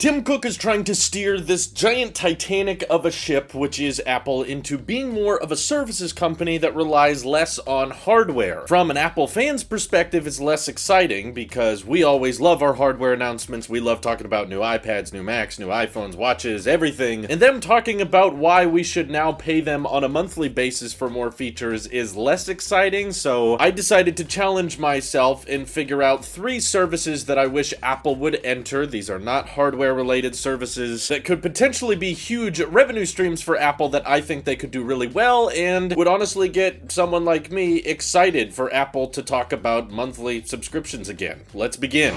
Tim Cook is trying to steer this giant Titanic of a ship, which is Apple, into being more of a services company that relies less on hardware. From an Apple fan's perspective, it's less exciting because we always love our hardware announcements. We love talking about new iPads, new Macs, new iPhones, watches, everything. And them talking about why we should now pay them on a monthly basis for more features is less exciting. So I decided to challenge myself and figure out 3 services that I wish Apple would enter. These are not hardware related services that could potentially be huge revenue streams for Apple that I think they could do really well and would honestly get someone like me excited for Apple to talk about monthly subscriptions again. Let's begin.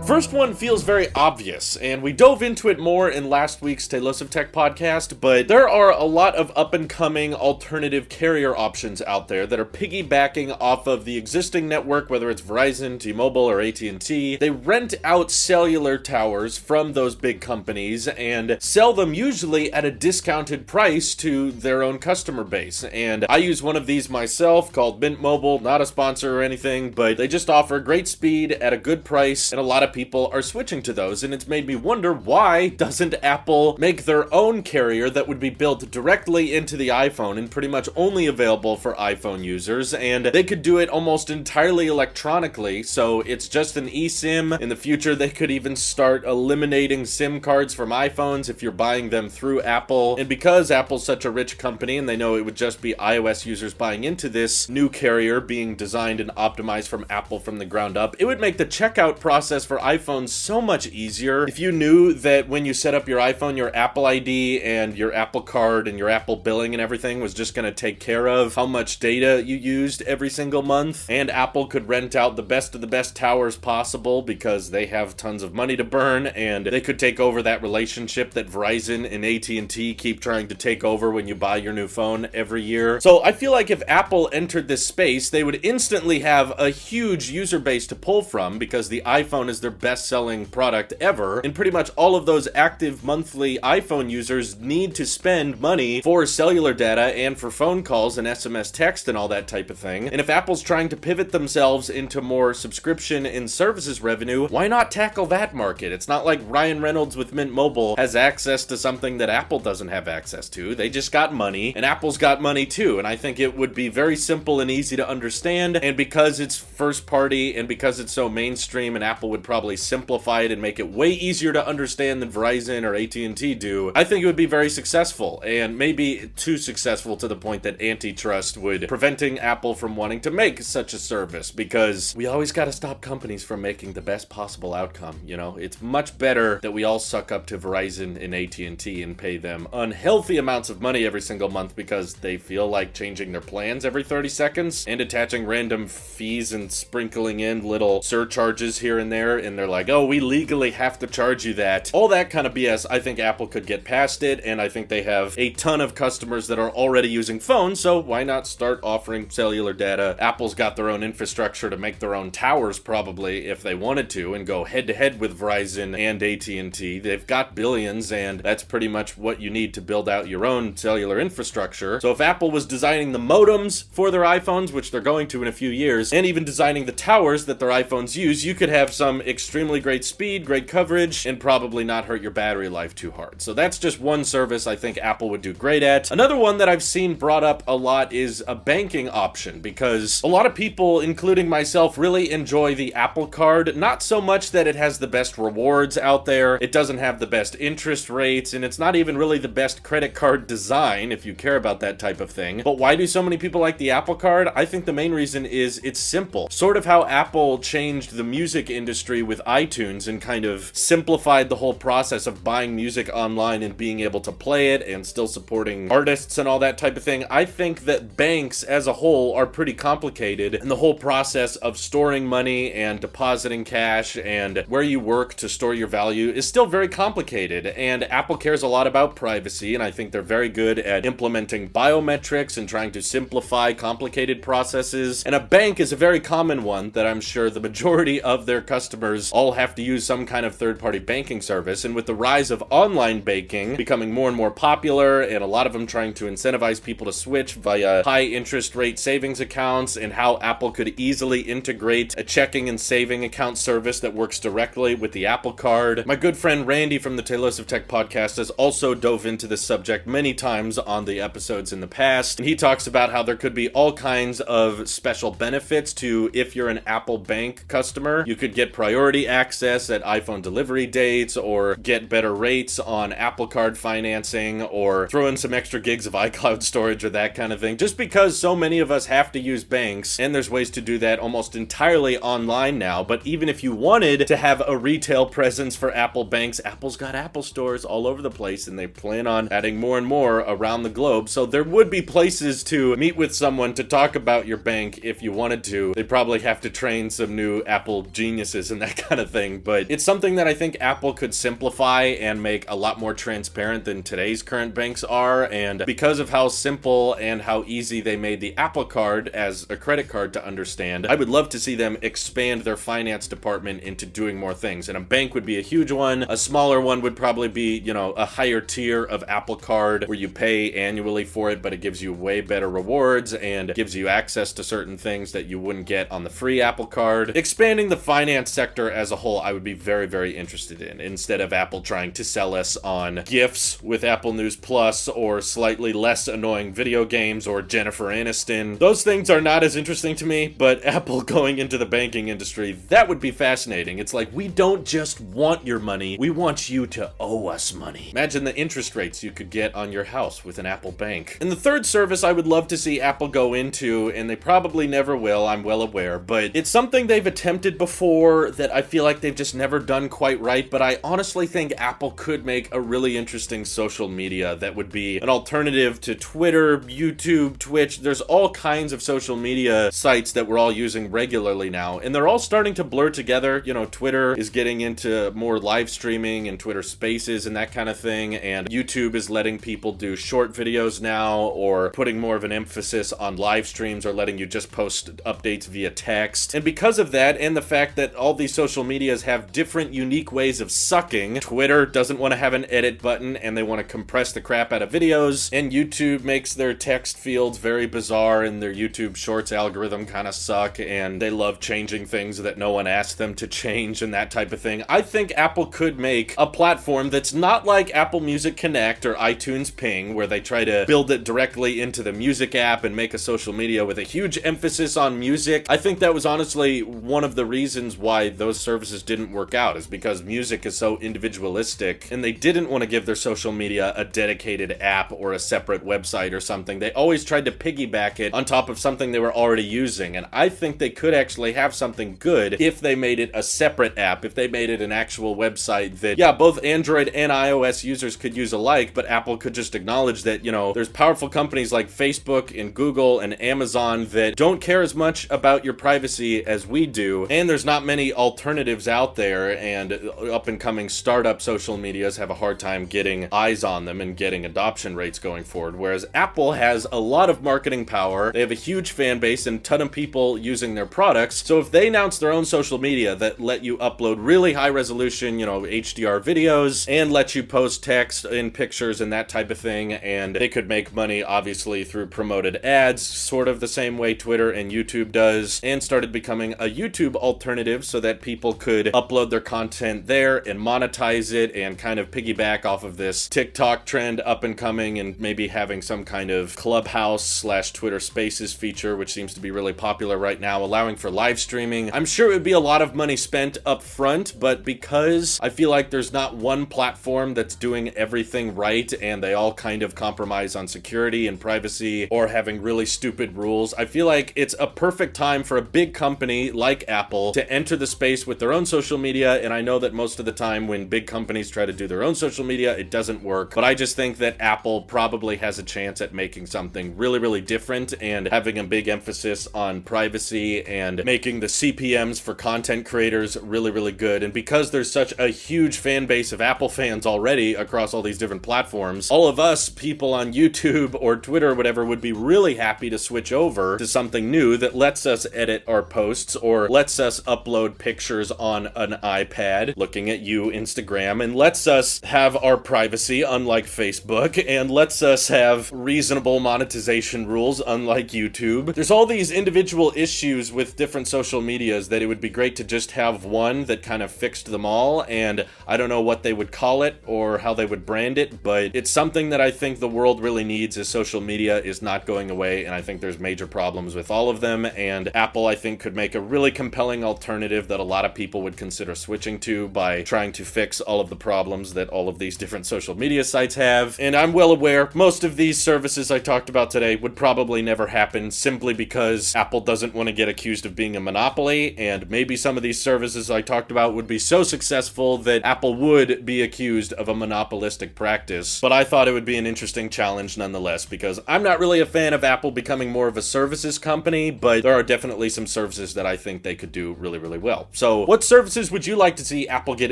First one feels very obvious, and we dove into it more in last week's Tailosive Tech podcast, but there are a lot of up-and-coming alternative carrier options out there that are piggybacking off of the existing network, whether it's Verizon, T-Mobile, or AT&T. They rent out cellular towers from those big companies and sell them usually at a discounted price to their own customer base. And I use one of these myself called Mint Mobile, not a sponsor or anything, but they just offer great speed at a good price, and a lot of people are switching to those, and it's made me wonder, why doesn't Apple make their own carrier that would be built directly into the iPhone and pretty much only available for iPhone users, and they could do it almost entirely electronically, so it's just an eSIM. In the future, they could even start eliminating SIM cards from iPhones if you're buying them through Apple, and because Apple's such a rich company and they know it would just be iOS users buying into this new carrier being designed and optimized from Apple from the ground up, it would make the checkout process for iPhone so much easier. If you knew that when you set up your iPhone, your Apple ID and your Apple Card and your Apple billing and everything was just going to take care of how much data you used every single month, and Apple could rent out the best of the best towers possible because they have tons of money to burn, and they could take over that relationship that Verizon and AT&T keep trying to take over when you buy your new phone every year. So I feel like if Apple entered this space, they would instantly have a huge user base to pull from because the iPhone is their best-selling product ever, and pretty much all of those active monthly iPhone users need to spend money for cellular data and for phone calls and SMS text and all that type of thing. And if Apple's trying to pivot themselves into more subscription and services revenue, why not tackle that market? It's not like Ryan Reynolds with Mint Mobile has access to something that Apple doesn't have access to. They just got money, and Apple's got money too, and I think it would be very simple and easy to understand, and because it's first party and because it's so mainstream and Apple would probably simplify it and make it way easier to understand than Verizon or AT&T do, I think it would be very successful, and maybe too successful to the point that antitrust would preventing Apple from wanting to make such a service, because we always got to stop companies from making the best possible outcome. You know, it's much better that we all suck up to Verizon and AT&T and pay them unhealthy amounts of money every single month because they feel like changing their plans every 30 seconds and attaching random fees and sprinkling in little surcharges here and there, and they're like, oh, we legally have to charge you that. All that kind of BS. I think Apple could get past it, and I think they have a ton of customers that are already using phones, so why not start offering cellular data? Apple's got their own infrastructure to make their own towers probably if they wanted to and go head to head with Verizon and AT&T. They've got billions, and that's pretty much what you need to build out your own cellular infrastructure. So if Apple was designing the modems for their iPhones, which they're going to in a few years, and even designing the towers that their iPhones use, you could have some extremely great speed, great coverage, and probably not hurt your battery life too hard. So that's just one service I think Apple would do great at. Another one that I've seen brought up a lot is a banking option, because a lot of people, including myself, really enjoy the Apple Card. Not so much that it has the best rewards out there, it doesn't have the best interest rates, and it's not even really the best credit card design if you care about that type of thing. But why do so many people like the Apple Card? I think the main reason is it's simple. Sort of how Apple changed the music industry with iTunes and kind of simplified the whole process of buying music online and being able to play it and still supporting artists and all that type of thing. I think that banks as a whole are pretty complicated, and the whole process of storing money and depositing cash and where you work to store your value is still very complicated, and Apple cares a lot about privacy, and I think they're very good at implementing biometrics and trying to simplify complicated processes, and a bank is a very common one that I'm sure the majority of their customers customers all have to use some kind of third-party banking service. And with the rise of online banking becoming more and more popular, and a lot of them trying to incentivize people to switch via high interest rate savings accounts, and how Apple could easily integrate a checking and saving account service that works directly with the Apple Card. My good friend Randy from the Tailosive Tech podcast has also dove into this subject many times on the episodes in the past, and he talks about how there could be all kinds of special benefits to, if you're an Apple Bank customer, you could get priority access at iPhone delivery dates, or get better rates on Apple Card financing, or throw in some extra gigs of iCloud storage or that kind of thing. Just because so many of us have to use banks, and there's ways to do that almost entirely online now. But even if you wanted to have a retail presence for Apple banks, Apple's got Apple stores all over the place, and they plan on adding more and more around the globe. So there would be places to meet with someone to talk about your bank if you wanted to. They'd probably have to train some new Apple geniuses and that kind of thing. But it's something that I think Apple could simplify and make a lot more transparent than today's current banks are. And because of how simple and how easy they made the Apple Card as a credit card to understand, I would love to see them expand their finance department into doing more things. And a bank would be a huge one. A smaller one would probably be, a higher tier of Apple Card where you pay annually for it, but it gives you way better rewards and gives you access to certain things that you wouldn't get on the free Apple Card. Expanding the finance sector as a whole, I would be very, very interested in, instead of Apple trying to sell us on gifts with Apple News Plus, or slightly less annoying video games, or Jennifer Aniston. Those things are not as interesting to me, but Apple going into the banking industry, that would be fascinating. It's like, we don't just want your money, we want you to owe us money. Imagine the interest rates you could get on your house with an Apple Bank. And the third service I would love to see Apple go into, and they probably never will, I'm well aware, but it's something they've attempted before that I feel like they've just never done quite right. But I honestly think Apple could make a really interesting social media that would be an alternative to Twitter, YouTube, Twitch. There's all kinds of social media sites that we're all using regularly now, and they're all starting to blur together. Twitter is getting into more live streaming and Twitter Spaces and that kind of thing, and YouTube is letting people do short videos now, or putting more of an emphasis on live streams, or letting you just post updates via text. And because of that, and the fact that all these social medias have different unique ways of sucking, Twitter doesn't want to have an edit button and they want to compress the crap out of videos, and YouTube makes their text fields very bizarre, and their YouTube Shorts algorithm kind of suck, and they love changing things that no one asked them to change and that type of thing. I think Apple could make a platform that's not like Apple Music Connect or iTunes Ping, where they try to build it directly into the music app and make a social media with a huge emphasis on music. I think that was honestly one of the reasons why those services didn't work out, is because music is so individualistic, and they didn't want to give their social media a dedicated app or a separate website or something. They always tried to piggyback it on top of something they were already using, and I think they could actually have something good if they made it a separate app, if they made it an actual website that, yeah, both Android and iOS users could use alike, but Apple could just acknowledge that, there's powerful companies like Facebook and Google and Amazon that don't care as much about your privacy as we do, and there's not many alternatives out there, and up-and-coming startup social medias have a hard time getting eyes on them and getting adoption rates going forward, whereas Apple has a lot of marketing power. They have a huge fan base and a ton of people using their products, so if they announce their own social media that let you upload really high-resolution, HDR videos, and let you post text and pictures and that type of thing, and they could make money, obviously, through promoted ads, sort of the same way Twitter and YouTube does, and started becoming a YouTube alternative so that people could upload their content there and monetize it, and kind of piggyback off of this TikTok trend up and coming, and maybe having some kind of Clubhouse/Twitter Spaces feature, which seems to be really popular right now, allowing for live streaming. I'm sure it would be a lot of money spent up front, but because I feel like there's not one platform that's doing everything right, and they all kind of compromise on security and privacy, or having really stupid rules, I feel like it's a perfect time for a big company like Apple to enter the space with their own social media. And I know that most of the time when big companies try to do their own social media, it doesn't work, but I just think that Apple probably has a chance at making something really, really different, and having a big emphasis on privacy, and making the CPMs for content creators really, really good. And because there's such a huge fan base of Apple fans already across all these different platforms, all of us people on YouTube or Twitter or whatever would be really happy to switch over to something new that lets us edit our posts, or lets us upload pictures pictures on an iPad, looking at you, Instagram, and lets us have our privacy, unlike Facebook, and lets us have reasonable monetization rules, unlike YouTube. There's all these individual issues with different social medias that it would be great to just have one that kind of fixed them all, and I don't know what they would call it or how they would brand it, but it's something that I think the world really needs, as social media is not going away, and I think there's major problems with all of them, and Apple, I think, could make a really compelling alternative that a lot of people would consider switching to by trying to fix all of the problems that all of these different social media sites have. And I'm well aware most of these services I talked about today would probably never happen simply because Apple doesn't want to get accused of being a monopoly, and maybe some of these services I talked about would be so successful that Apple would be accused of a monopolistic practice. But I thought it would be an interesting challenge nonetheless, because I'm not really a fan of Apple becoming more of a services company, but there are definitely some services that I think they could do really, really well. So what services would you like to see Apple get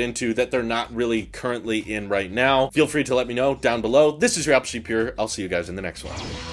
into that they're not really currently in right now? Feel free to let me know down below. This is your Apple Sheep here. I'll see you guys in the next one.